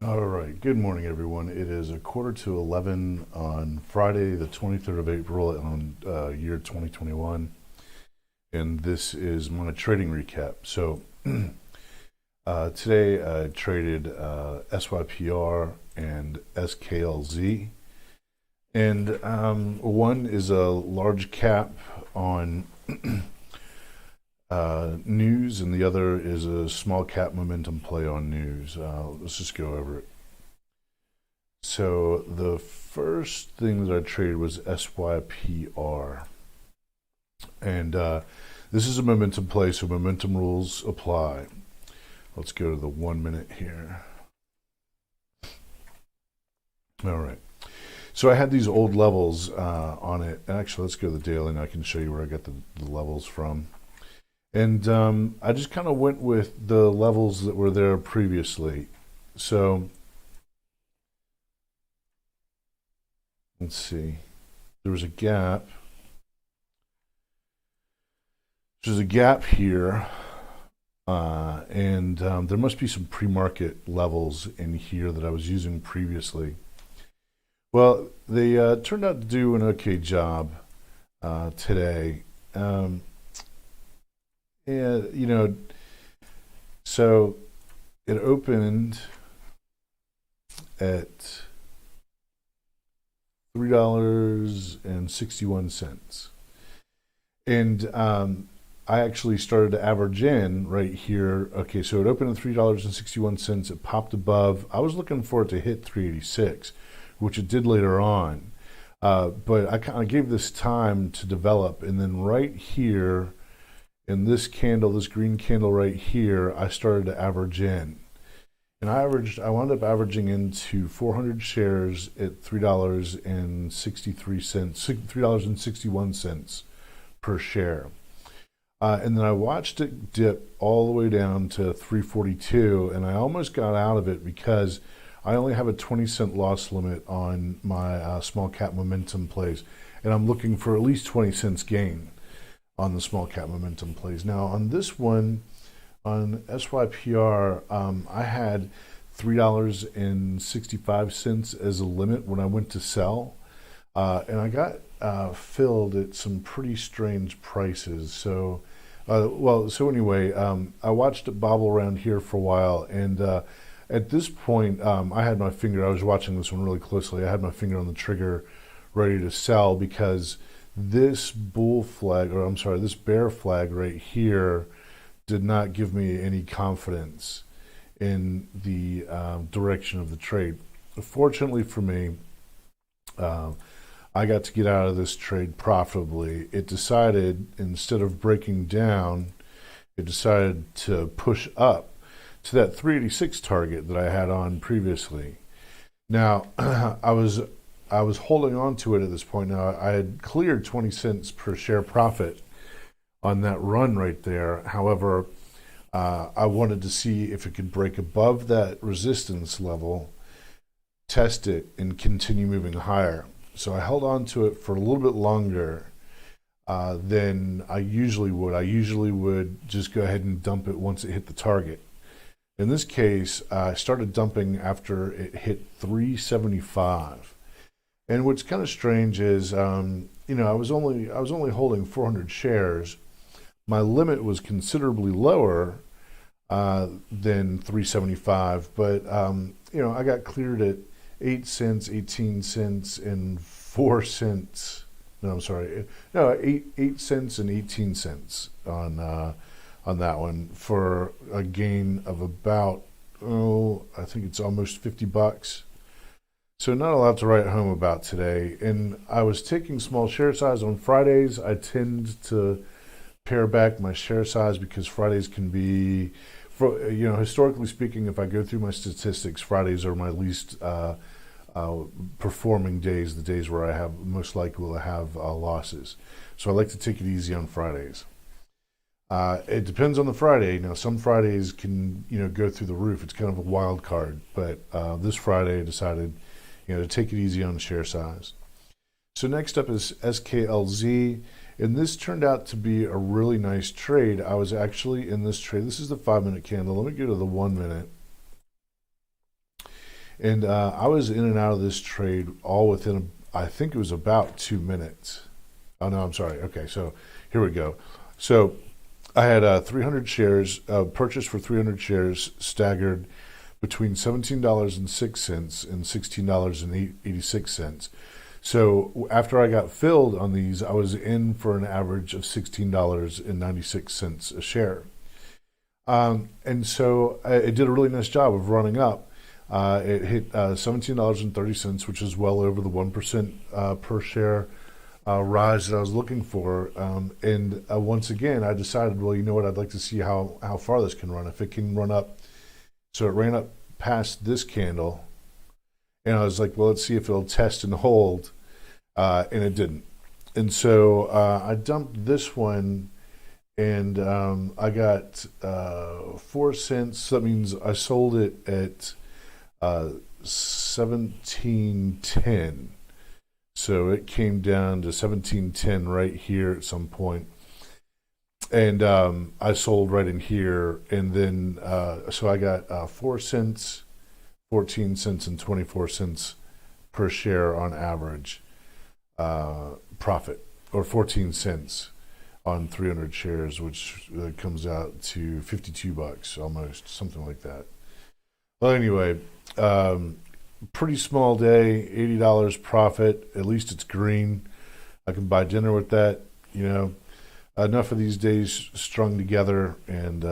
All right, good morning, everyone. It is a quarter to 11 on Friday, the 23rd of April on year 2021. And this is my trading recap. So today I traded SYPR and SKLZ. And one is a large cap on news, and the other is a small cap momentum play on news. Let's just go over it. So the first thing that I traded was SYPR, and this is a momentum play, so momentum rules apply. Let's go to the 1 minute here. All right. So I had these old levels on it. Actually, let's go to the daily, and I can show you where I got the levels from. And I just kind of went with the levels that were there previously. So let's see. There was a gap. There's a gap here. And there must be some pre-market levels in here that I was using previously. Well, they turned out to do an okay job today. And, so it opened at $3.61. And I actually started to average in right here. Okay, so it opened at $3.61. It popped above. I was looking for it to hit 386, which it did later on. But I kind of gave this time to develop. And then right here, in this candle, this green candle right here, I started to average in. And I wound up averaging into 400 shares at $3.61 per share. And then I watched it dip all the way down to 342, and I almost got out of it because I only have a 20-cent loss limit on my small cap momentum plays, and I'm looking for at least 20 cents gain on the small cap momentum plays. Now on this one, on SYPR, I had $3.65 as a limit when I went to sell, and I got filled at some pretty strange prices. So, anyway, I watched it bobble around here for a while, and at this point, I had my finger. I was watching this one really closely. I had my finger on the trigger, ready to sell because this this bear flag right here did not give me any confidence in the direction of the trade. Fortunately for me, I got to get out of this trade profitably. It decided, instead of breaking down, it decided to push up to that 386 target that I had on previously. Now, I was holding on to it at this point. Now, I had cleared 20 cents per share profit on that run right there. However, I wanted to see if it could break above that resistance level, test it, and continue moving higher. So I held on to it for a little bit longer than I usually would. I usually would just go ahead and dump it once it hit the target. In this case, I started dumping after it hit 375. And what's kind of strange is, I was only holding 400 shares. My limit was considerably lower than 375, but I got cleared at 8 cents, 18 cents, and 4 cents. No, I'm sorry. No, 8 cents and 18 cents on that one for a gain of about I think it's almost $50. So not a lot to write home about today. And I was taking small share size on Fridays. I tend to pare back my share size because Fridays can be, historically speaking, if I go through my statistics, Fridays are my least performing days, the days where I have most likely will have losses. So I like to take it easy on Fridays. It depends on the Friday. Now, some Fridays can, go through the roof. It's kind of a wild card. But this Friday I decided, to take it easy on the share size. So next up is SKLZ. And this turned out to be a really nice trade. I was actually in this trade. This is the 5 minute candle. Let me go to the 1 minute. And I was in and out of this trade all within, I think it was about 2 minutes. Oh, no, I'm sorry. Okay, so here we go. So I had 300 shares, purchased for 300 shares, staggered between $17.06 and $16.86. So after I got filled on these, I was in for an average of $16.96 a share. And so it did a really nice job of running up. It hit $17.30, which is well over the 1% per share rise that I was looking for. And once again, I decided, well, you know what, I'd like to see how far this can run. If it can run up. So it ran up past this candle. And I was like, well, let's see if it'll test and hold. And it didn't. And so I dumped this one. And I got 4 cents. So that means I sold it at 17.10. So it came down to 17.10 right here at some point. And I sold right in here. And then, so I got 4 cents, 14 cents, and 24 cents per share on average profit, or 14 cents on 300 shares, which comes out to $52 almost, something like that. Well, anyway, pretty small day, $80 profit. At least it's green. I can buy dinner with that. Enough of these days strung together, and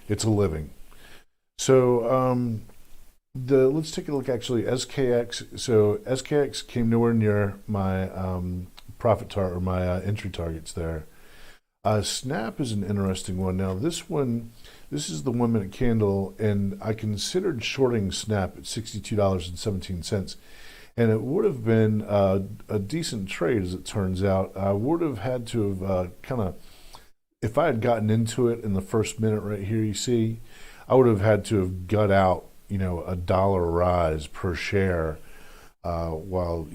it's a living. So let's take a look. Actually, SKX. So SKX came nowhere near my profit target or my entry targets there. Snap is an interesting one. Now this is the 1 minute candle, and I considered shorting Snap at $62.17, and it would have been a decent trade, as it turns out. I would have had to have if I had gotten into it in the first minute right here, you see, I would have had to have gut out $1 rise per share while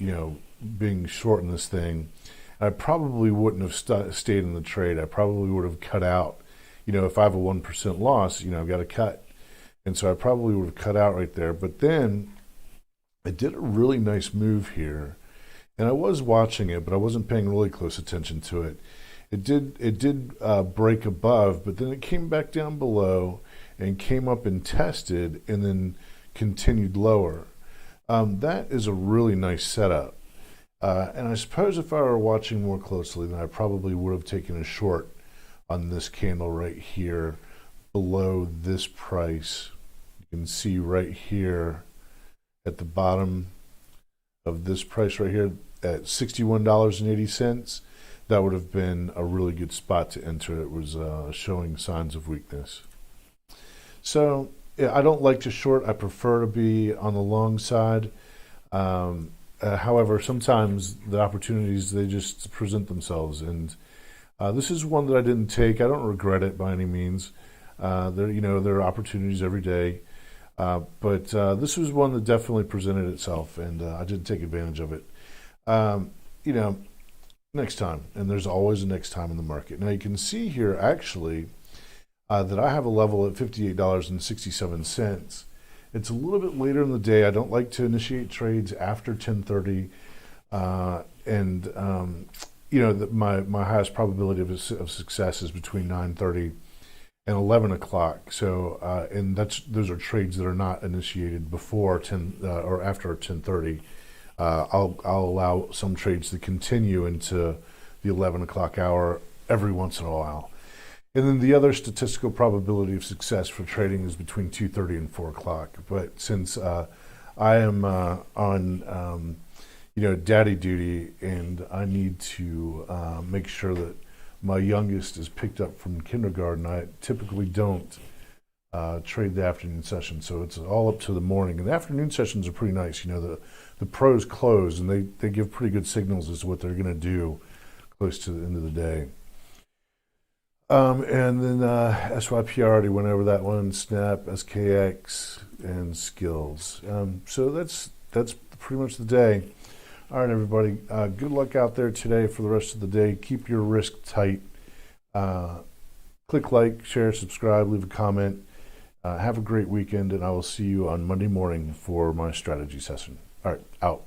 being short in this thing. I probably wouldn't have stayed in the trade. I probably would have cut out. If I have a 1% loss, I've got to cut. And so I probably would have cut out right there. But then it did a really nice move here. And I was watching it, but I wasn't paying really close attention to it. It did break above, but then it came back down below and came up and tested and then continued lower. That is a really nice setup. And I suppose if I were watching more closely, then I probably would have taken a short on this candle right here below this price. You can see right here at the bottom of this price right here at $61.80. That would have been a really good spot to enter. It was showing signs of weakness. So yeah, I don't like to short. I prefer to be on the long side. However, sometimes the opportunities, they just present themselves, and this is one that I didn't take. I don't regret it by any means. There are opportunities every day, but this was one that definitely presented itself, and I didn't take advantage of it. Next time, and there's always a next time in the market. Now you can see here actually that I have a level at $58.67. It's a little bit later in the day. I don't like to initiate trades after 10:30, my highest probability of success is between 9:30 and 11 o'clock. So, and those are trades that are not initiated before 10 or after 10:30. I'll allow some trades to continue into the 11 o'clock hour every once in a while. And then the other statistical probability of success for trading is between 2:30 and 4 o'clock. But since I am on daddy duty, and I need to make sure that my youngest is picked up from kindergarten, I typically don't trade the afternoon session. So it's all up to the morning. And the afternoon sessions are pretty nice. The pros close, and they give pretty good signals as to what they're going to do close to the end of the day. And then SYPR, already went over that one, Snap, SKX, and Skills. So that's pretty much the day. All right, everybody, good luck out there today for the rest of the day. Keep your risk tight. Click like, share, subscribe, leave a comment. Have a great weekend, and I will see you on Monday morning for my strategy session. All right, out.